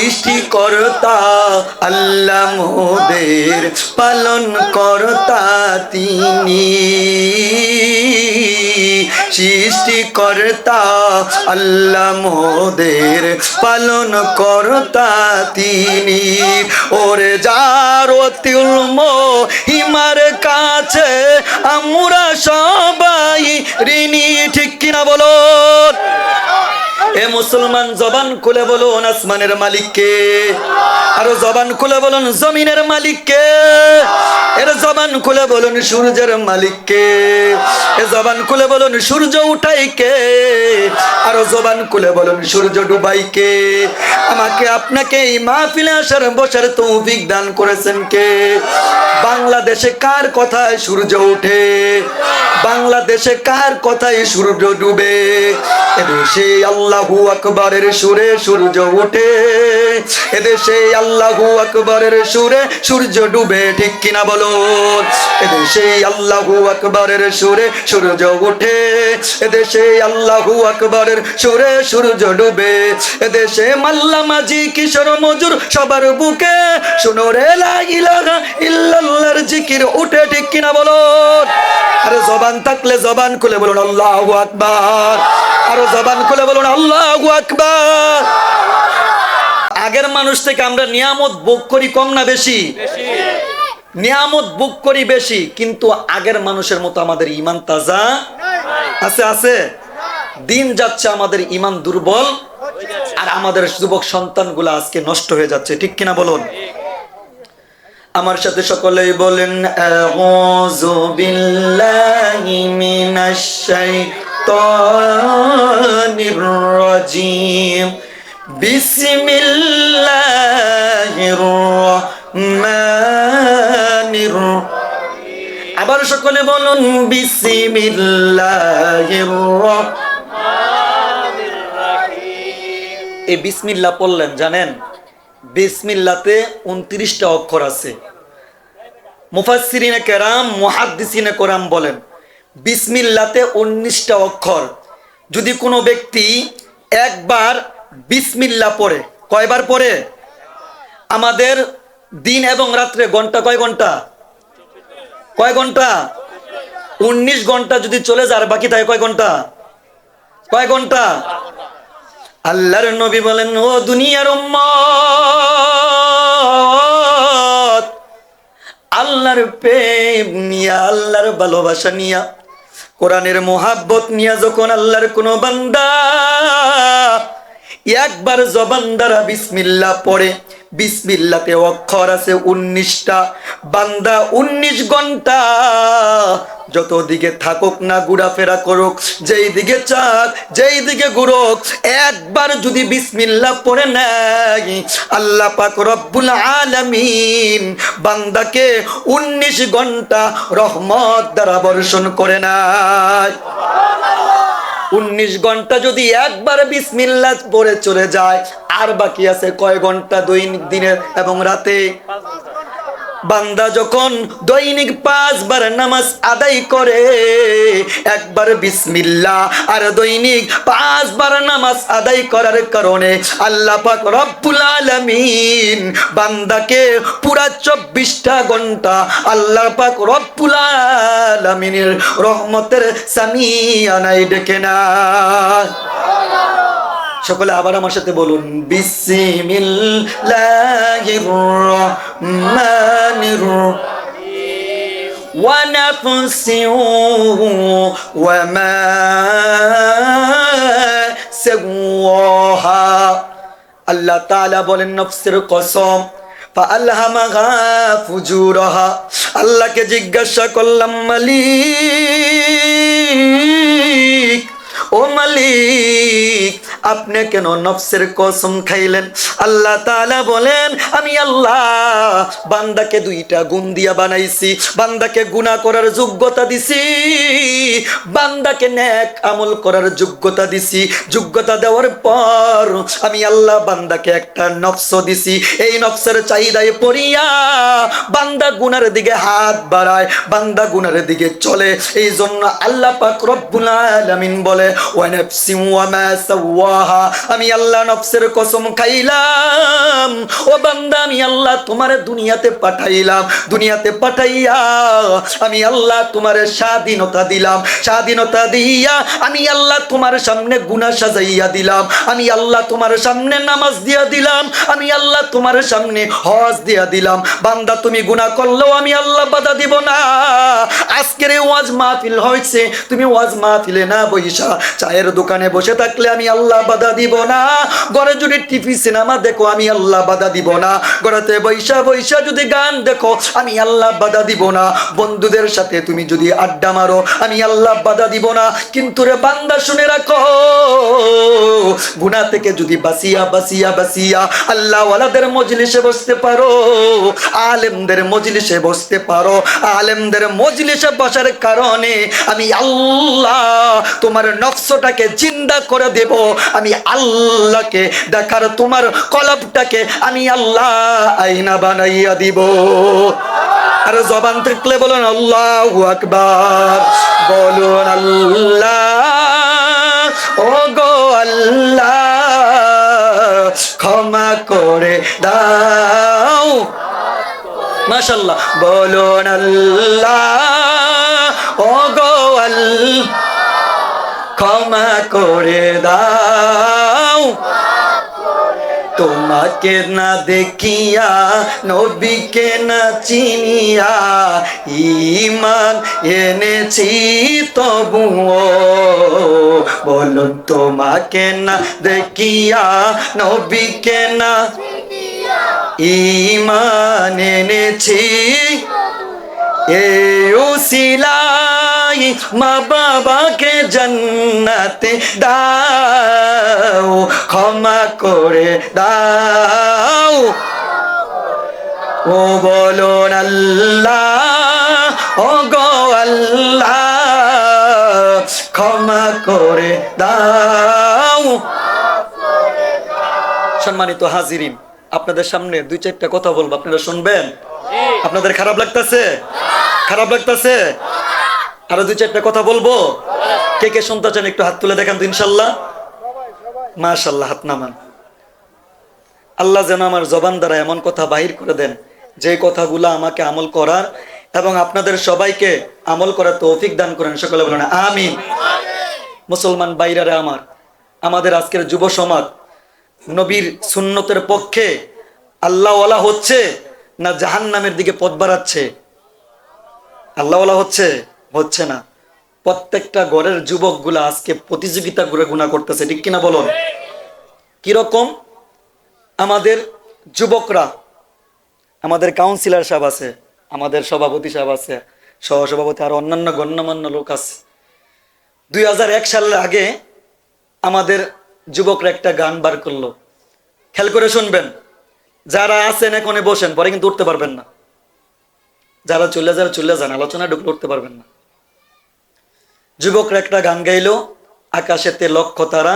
সৃষ্টিকর্তা আল্লাহ মোদের পালন কর্তা তিনি, সৃষ্টিকর্তা আল্লাহ মোদের পালন কর্তা তিনি। ওরে যার তিলম হিমার কাছে আমরা সবাই ঋণী, ঠিক কিনা বলো? এ মুসলমান জবান খুলে বলুন আসমানের মালিককে, আরো জবান খুলে বলুন জমিনের মালিককে, এর জবান খুলে বলুন সূর্যের মালিককে, এ জবান খুলে বলুন সূর্য উঠাই কে, আরো জবান খুলে বলুন সূর্য ডুবাই কে। আমাকে আপনাকে এই মাহফিলে আসার বসার তৌফিক দান করেছেন কে? বাংলাদেশে কার কথায় সূর্য ওঠে? বাংলাদেশে কার কথায় সূর্য ডুবে? এদেশে আল্লাহু আকবারের সুরে সূর্য ওঠে, এদেশে আল্লাহু আকবারের সুরে সূর্য ডুবে, ঠিক কিনা বলো? এদেশে আল্লাহু আকবারের সুরে সূর্য ওঠে, এদেশে আল্লাহু আকবারের সুরে সূর্য ডুবে। এদেশে মাল্লা মাঝি কিশোর মজুর সবার বুকে শুনো রে লা ইলাহা ইল্লাল্লাহর জিকির উঠে, ঠিক কিনা বলো? আরে জবান থাকলে জবান খুলে বলুন আল্লাহু আকবার, আরো জবান খুলে বলুন আল্লাহু আকবার। আগের মানুষ থেকে আমরা নিয়ামত ভোগ করি কম না বেশি? নিয়ামত ভোগ করি বেশি, কিন্তু আগের মানুষের মতো আমাদের ঈমান তাজা আছে? আছে? দিন যাচ্ছে আমাদের ঈমান দুর্বল, আর আমাদের যুবক সন্তানগুলো আজকে নষ্ট হয়ে যাচ্ছে, ঠিক কিনা বলুন? আমার সাথে সকলেই বলেন আউযু বিল্লাহি মিনাশ শাইতানির রাজিম, বিসমিল্লাহির রাহমানির রাহিম। আবার সকলে বলুন বিসমিল্লাহির রাহমানির রাহিম। এই বিসমিল্লাহ পড়লেন জানেন, বিসমিল্লাতে 29টা অক্ষর আছে। মুফাসসিরিনে কেরাম মুহাদ্দিসিনে কেরাম বলেন বিসমিল্লাতে 19টা অক্ষর। যদি কোনো ব্যক্তি একবার বিসমিল্লাহ পড়ে, কয়বার পড়ে? আমাদের দিন এবং রাত্রে ঘন্টা কয় ঘন্টা? কয় ঘন্টা? 19 ঘন্টা যদি চলে যায় আর বাকি থাকে কয় ঘন্টা? কয় ঘন্টা? আল্লাহর নবী বলেন ও দুনিয়ার উম্মত, আল্লাহর প্রেম নিয়া, আল্লাহর ভালোবাসা নিয়া, কোরআনের মোহাব্বত নিয়া যখন আল্লাহর কোন বান্দা একবার জবান দ্বারা বিসমিল্লাহ পড়ে, বিসমিল্লাতে অক্ষর আছে 19টা, বান্দা 19 ঘন্টা যত দিকে থাকুক না ঘোরাফেরা করুক, যেই দিকে চাক যেই দিকে ঘুরুক, একবার যদি বিসমিল্লাহ পড়ে নেয় আল্লাহ পাক রব্বুল আলামিন বান্দাকে 19 ঘন্টা রহমত দ্বারা বর্ষণ করে নেয়। 19 ঘন্টা যদি একবার বিসমিল্লাহ পড়ে চলে যায়, আর বাকি আছে কয় ঘন্টা? দৈনিক দিনের এবং রাতে। বান্দা যখন দৈনিক 5 বার নামাজ আদায় করে, একবার বিসমিল্লাহ আর দৈনিক 5 বার নামাজ আদায় করার কারণে আল্লাহ পাক রব্বুল আলামিন বান্দাকে পুরা 24টা ঘন্টা আল্লাহ পাক রব্বুল আলামিনের রহমতের সামিয়ানায় ডেকে নেয়। সকলে আবার আমার সাথে বলুন বিসমিল্লাহির রাহমানির রাহিম, ওয়া নাফসিন ওয়া মা সাওয়াহা। আল্লাহ তাআলা বলেন নফসের কসম, ফাআলহামাহা ফুজুরাহা। আল্লাহকে জিজ্ঞাসা করলাম মালিক, ও মালিক আপনি কেন নফসের কসম খাইলেন? আল্লাহ তাআলা বলেন আমি আল্লাহ বান্দাকে 2টা গুণ দিয়া বানাইছি, বান্দাকে গুনাহ করার যোগ্যতা দিছি, বান্দাকে নেক আমল করার যোগ্যতা দিছি। যোগ্যতা দেওয়ার পর আমি আল্লাহ বান্দাকে একটা নফস দিছি। এই নফসের চাহিদায় পড়িয়া বান্দা গুনাহের দিকে হাত বাড়ায়, বান্দা গুনাহের দিকে চলে। এই জন্য আল্লাহ পাক রব্বুল আলামিন বলে ওয়া নাফসিন ওয়া মা সাওয়া, আল্লাহ, আমি আল্লাহ নফসের কসম খাইলাম ও বান্দা, আমি আল্লাহ তোমারে দুনিয়াতে পাঠাইলাম, দুনিয়াতে পাঠাইয়া আমি আল্লাহ তোমারে স্বাধীনতা দিলাম, স্বাধীনতা দিয়া আমি আল্লাহ তোমার সামনে গুনাহ সাজাইয়া দিলাম, আমি আল্লাহ তোমার সামনে নামাজ দিয়া দিলাম, আমি আল্লাহ তোমার সামনে হজ দিয়া দিলাম। বান্দা তুমি গুনাহ করলেও আমি আল্লাহ বাধা দিব না। আজকের এই ওয়াজ মাহফিল হয়েছে, তুমি ওয়াজ মাহফিলে না বইসা চায়ের দোকানে বসে থাকলে আমি আল্লাহ বাধা দিব না। ঘরে যদি টিভি সিনেমা দেখো আমি আল্লাহ বাধা দিব না। ঘরেতে বইসা বইসা যদি গান দেখো আমি আল্লাহ বাধা দিব না। বন্ধুদের সাথে তুমি যদি আড্ডা মারো আমি আল্লাহ বাধা দিব না। কিন্তু রে বান্দা শুনে রাখো, গুনাহ থেকে যদি বাঁচিয়া বাঁচিয়া বাঁচিয়া আল্লাহ ওয়ালাদের মজলিসে বসতে পারো, আলেমদের মজলিসে বসতে পারো, আলেমদের মজলিসে বসার কারণে আমি আল্লাহ তোমার নফসটাকে জিন্দা করে দেব, আমি আল্লাহকে দেখার তোমার কলবটাকে আমি আল্লাহ আয়না বানাইয়া দিব। আর জবান থাকলে বলুন আল্লাহু আকবার, বলুন আল্লাহ, ও গো আল্লাহ ক্ষমা করে দাও। মাশাআল্লাহ, বলুন আল্লাহ, ও গো আল্লাহ ক্ষমা করে দাও। তোমাকে না দেখিয়া নবীকে না চিনিয়া ঈমান এনেছি তবুও, বলুন তোমাকে না দেখিয়া নবীকে না ঈমান এনেছি, এই উসিলাই মা বাবাকে জান্নাতে দাও, ক্ষমা করে দাও। ও বলুন আল্লাহ, ও গো আল্লাহ ক্ষমা করে দাও। সম্মানিত হাজিরিন, আপনাদের সামনে দুই চারটা কথা বলবো, আপনারা শুনবেন? আপনাদের খারাপ লাগতেছে? খারাপ লাগতেছে? আরো দুই চারটা কথা বলবো। কে কে শুনতে চান একটু হাত তুলে দেখান তো ইনশাল্লাহ। মাশাআল্লাহ, হাত নামান। আল্লাহ যেন আমার জবান দ্বারা এমন কথা বাহির করে দেন যে কথাগুলো আমাকে আমল করার এবং আপনাদের সবাইকে আমল করার তৌফিক দান করেন। সকলে বলেন আমিন। মুসলমান বাইরারে আমার, আমাদের আজকের যুব সমাজ নবীর সুন্নতের পক্ষে আল্লাহওয়ালা হচ্ছে না জাহান্নামের দিকে পথ বাড়াচ্ছে? আল্লাহওয়ালা হচ্ছে? হচ্ছে না। প্রত্যেকটা ঘরের যুবকগুলা আজকে প্রতিযোগিতা করে গুনাহ করতেছে, ঠিক কিনা বলুন? কিরকম? আমাদের যুবকরা, আমাদের কাউন্সিলর সাহেব আছে, আমাদের সভাপতি সাহেব আছে, সহসভাপতি আর অন্যান্য গণ্যমান্য লোক আছে। 2001 সালের আগে আমাদের যুবকরা একটা গান বার করলো, খেয়াল করে শুনবেন। যারা আছেন এখনে বসেন, পরে কিন্তু উঠতে পারবেন না। যারা চলে যান, আলোচনা ঢুকলে উঠতে পারবেন না। যুবকরা একটা গান গাইলো, আকাশেতে লক্ষ তারা